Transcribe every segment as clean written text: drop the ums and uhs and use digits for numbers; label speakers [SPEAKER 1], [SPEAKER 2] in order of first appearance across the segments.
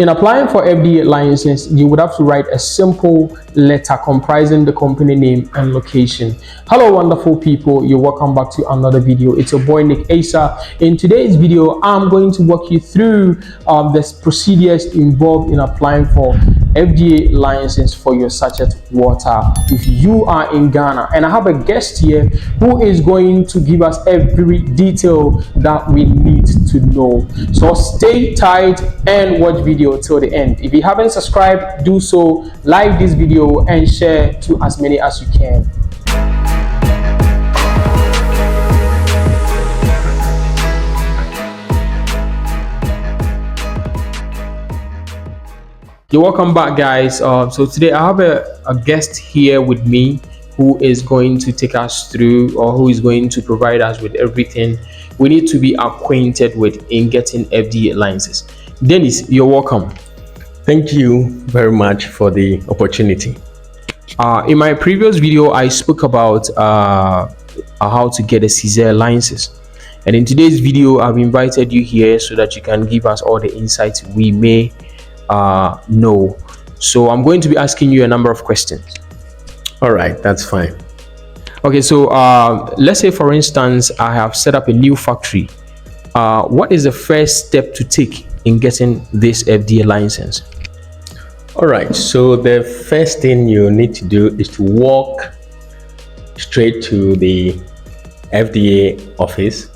[SPEAKER 1] In applying for FDA license, you would have to write a simple letter comprising the company name and location. Hello, wonderful people. You're welcome back to another video. It's your boy Nick Asa. In today's video, I'm going to walk you through the procedures involved in applying for FDA license for your sachet water if you are in Ghana. And I have a guest here who is going to give us every detail that we need to know. So stay tight and watch video till the end. If you haven't subscribed, do so, like this video and share to as many as you can. You're welcome back, guys. So today I have a guest here with me who is going to take us through, or who is going to provide us with everything we need to be acquainted with in getting FDA licenses. Dennis, you're welcome.
[SPEAKER 2] Thank you very much for the opportunity.
[SPEAKER 1] In my previous video, I spoke about how to get a Sachet license. And in today's video, I've invited you here so that you can give us all the insights we may know. So I'm going to be asking you a number of questions.
[SPEAKER 2] All right, that's fine.
[SPEAKER 1] Okay, so let's say, for instance, I have set up a new factory. What is the first step to take in getting this FDA license?
[SPEAKER 2] All right, so the first thing you need to do is to walk straight to the FDA office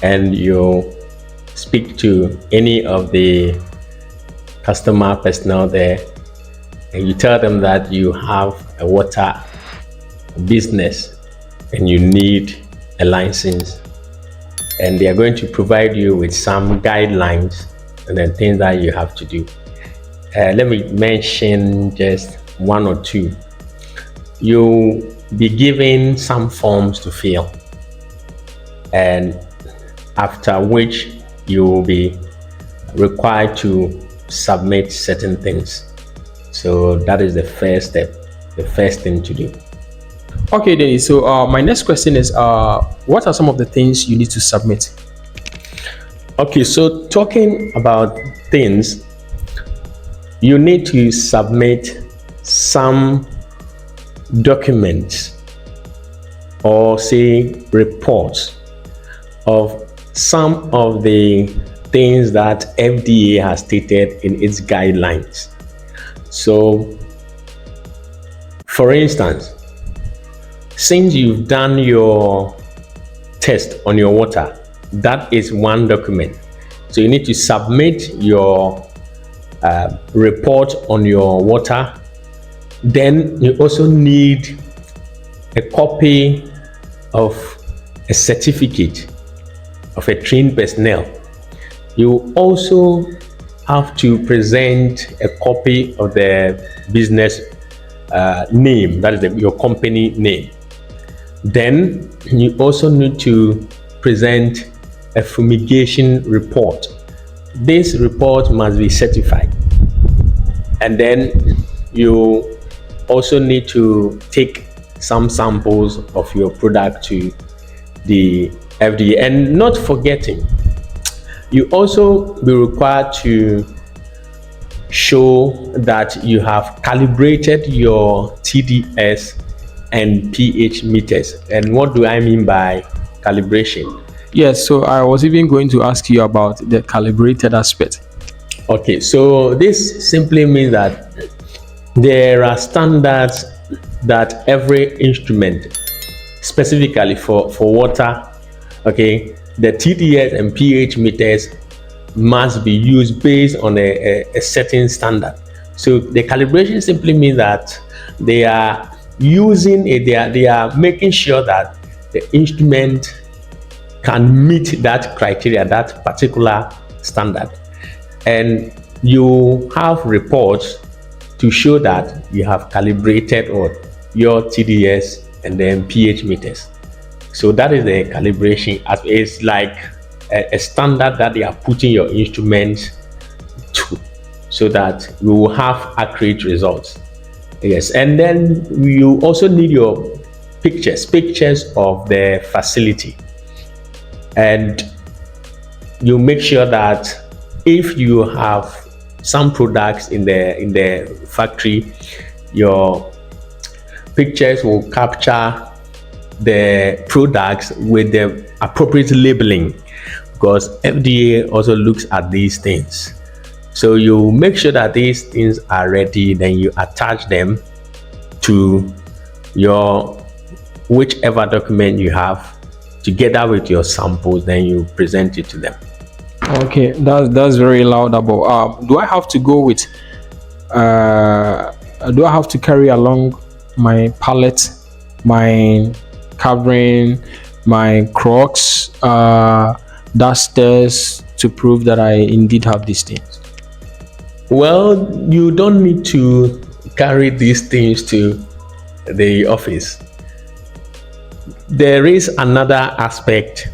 [SPEAKER 2] and you speak to any of the customer personnel there, and you tell them that you have a water business and you need a license, and they are going to provide you with some guidelines and then things that you have to do. Let me mention just one or two. You'll be given some forms to fill, and after which you will be required to submit certain things. So that is the first step, the first thing to do.
[SPEAKER 1] Okay, Dennis. So my next question is, what are some of the things you need to submit?
[SPEAKER 2] Okay, so talking about things, you need to submit some documents or say reports of some of the things that FDA has stated in its guidelines. So, for instance, since you've done your test on your water, that is one document. So you need to submit your report on your water. Then you also need a copy of a certificate of a trained personnel. You also have to present a copy of the business name, that is your company name. Then you also need to present a fumigation report. This report must be certified. And then you also need to take some samples of your product to the FDA. And not forgetting, you also be required to show that you have calibrated your TDS and pH meters. And what do I mean by calibration?
[SPEAKER 1] Yes, so I was even going to ask you about the calibrated aspect.
[SPEAKER 2] Okay, so this simply means that there are standards that every instrument, specifically for water, okay, the TDS and pH meters must be used based on a certain standard. So the calibration simply means that they are using it, they are making sure that the instrument can meet that criteria, that particular standard. And you have reports to show that you have calibrated or your TDS and then pH meters. So that is the calibration. It's like a standard that they are putting your instruments to, so that you will have accurate results. Yes, and then you also need your pictures of the facility, and you make sure that if you have some products in the factory, your pictures will capture the products with the appropriate labeling, because FDA also looks at these things. So you make sure that these things are ready, then you attach them to your whichever document you have together with your samples, then you present it to them.
[SPEAKER 1] Okay, that's very laudable. Do I have to go with? Do I have to carry along my palette, my covering, my crocs, dusters to prove that I indeed have these things?
[SPEAKER 2] Well, you don't need to carry these things to the office. There is another aspect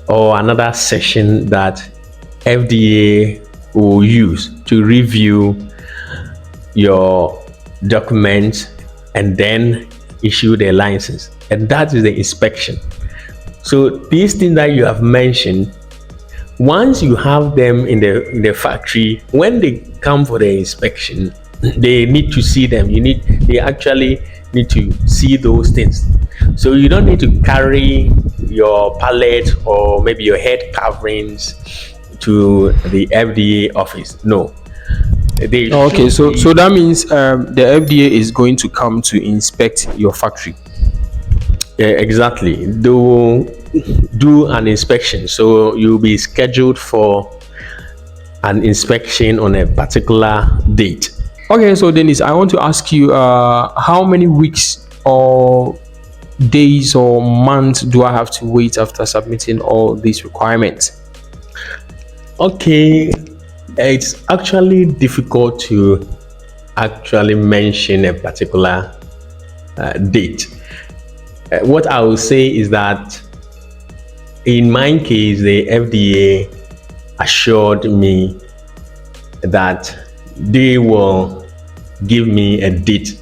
[SPEAKER 2] or another session that FDA will use to review your documents and then issue the license, and that is the inspection. So these things that you have mentioned, once you have them in the factory, when they come for the inspection, they need to see them. They actually need to see those things. So you don't need to carry your palette or maybe your head coverings to the FDA office. No.
[SPEAKER 1] Okay, so that means the FDA is going to come to inspect your factory.
[SPEAKER 2] Yeah, exactly. They will do an inspection. So you'll be scheduled for an inspection on a particular date.
[SPEAKER 1] Okay, so Dennis, I want to ask you, how many weeks or days or months do I have to wait after submitting all these requirements?
[SPEAKER 2] Okay, it's actually difficult to actually mention a particular date. What I will say is that in my case, the FDA assured me that they will give me a date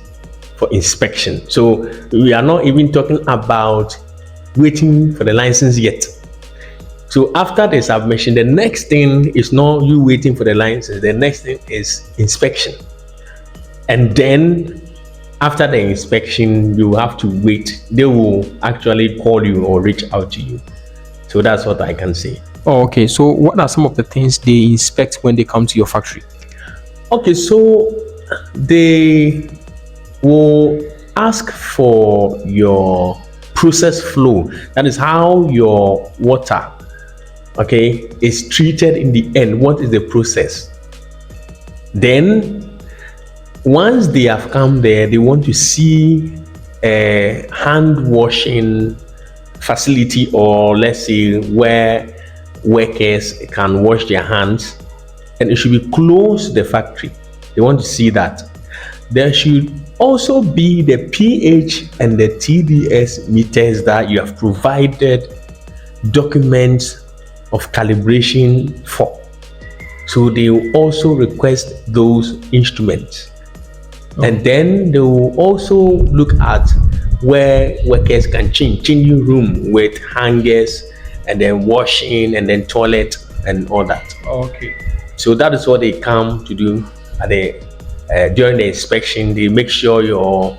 [SPEAKER 2] for inspection. So we are not even talking about waiting for the license yet. So after the submission, the next thing is not you waiting for the license. The next thing is inspection. And then after the inspection, you have to wait. They will actually call you or reach out to you. So that's what I can say.
[SPEAKER 1] Oh, okay. So what are some of the things they inspect when they come to your factory?
[SPEAKER 2] Okay, so they will ask for your process flow. That is how your water, okay, is treated in the end. What is the process? Then once they have come there, they want to see a hand washing facility, or let's say where workers can wash their hands, and it should be close to the factory. They want to see that. There should also be the pH and the TDS meters that you have provided documents of calibration for. So they will also request those instruments. And then they will also look at where workers can changing room with hangers, and then washing, and then toilet and all that.
[SPEAKER 1] Okay.
[SPEAKER 2] So that is what they come to do at the during the inspection. They make sure your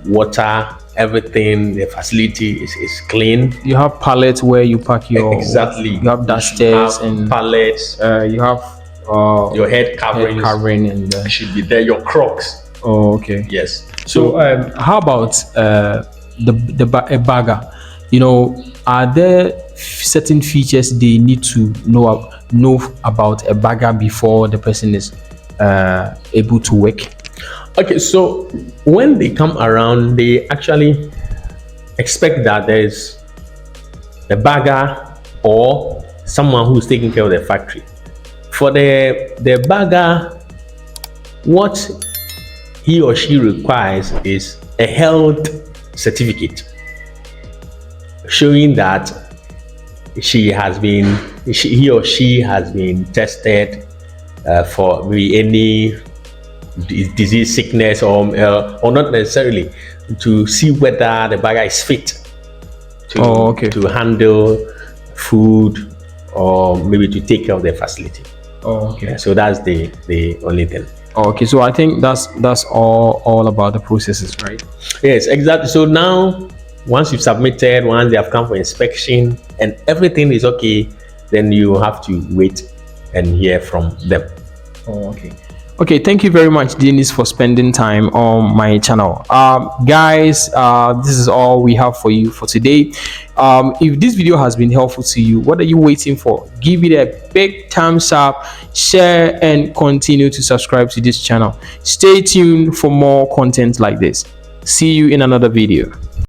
[SPEAKER 2] water, everything, the facility is clean.
[SPEAKER 1] You have pallets where you pack your
[SPEAKER 2] Exactly.
[SPEAKER 1] You have dusters and
[SPEAKER 2] pallets.
[SPEAKER 1] you have
[SPEAKER 2] Your head covering
[SPEAKER 1] and
[SPEAKER 2] should be there. Your Crocs.
[SPEAKER 1] Oh, okay.
[SPEAKER 2] Yes.
[SPEAKER 1] So how about a bagger? You know, are there certain features they need to know about a bagger before the person is able to work?
[SPEAKER 2] Okay, so when they come around, they actually expect that there's a bagger or someone who's taking care of the factory. For the bagger, what he or she requires is a health certificate showing that he or she has been tested for maybe any disease, sickness, or not necessarily, to see whether the bagger is fit to handle food or maybe to take care of the facility.
[SPEAKER 1] Oh, okay.
[SPEAKER 2] Yeah, so that's the only thing.
[SPEAKER 1] Okay, so I think that's all about the processes, right?
[SPEAKER 2] Yes, exactly. So now, once you've submitted, once they have come for inspection and everything is okay, then you have to wait and hear from them.
[SPEAKER 1] Oh, okay. Okay, thank you very much, Dennis, for spending time on my channel. Guys, this is all we have for you for today. If this video has been helpful to you, what are you waiting for? Give it a big thumbs up, share, and continue to subscribe to this channel. Stay tuned for more content like this. See you in another video.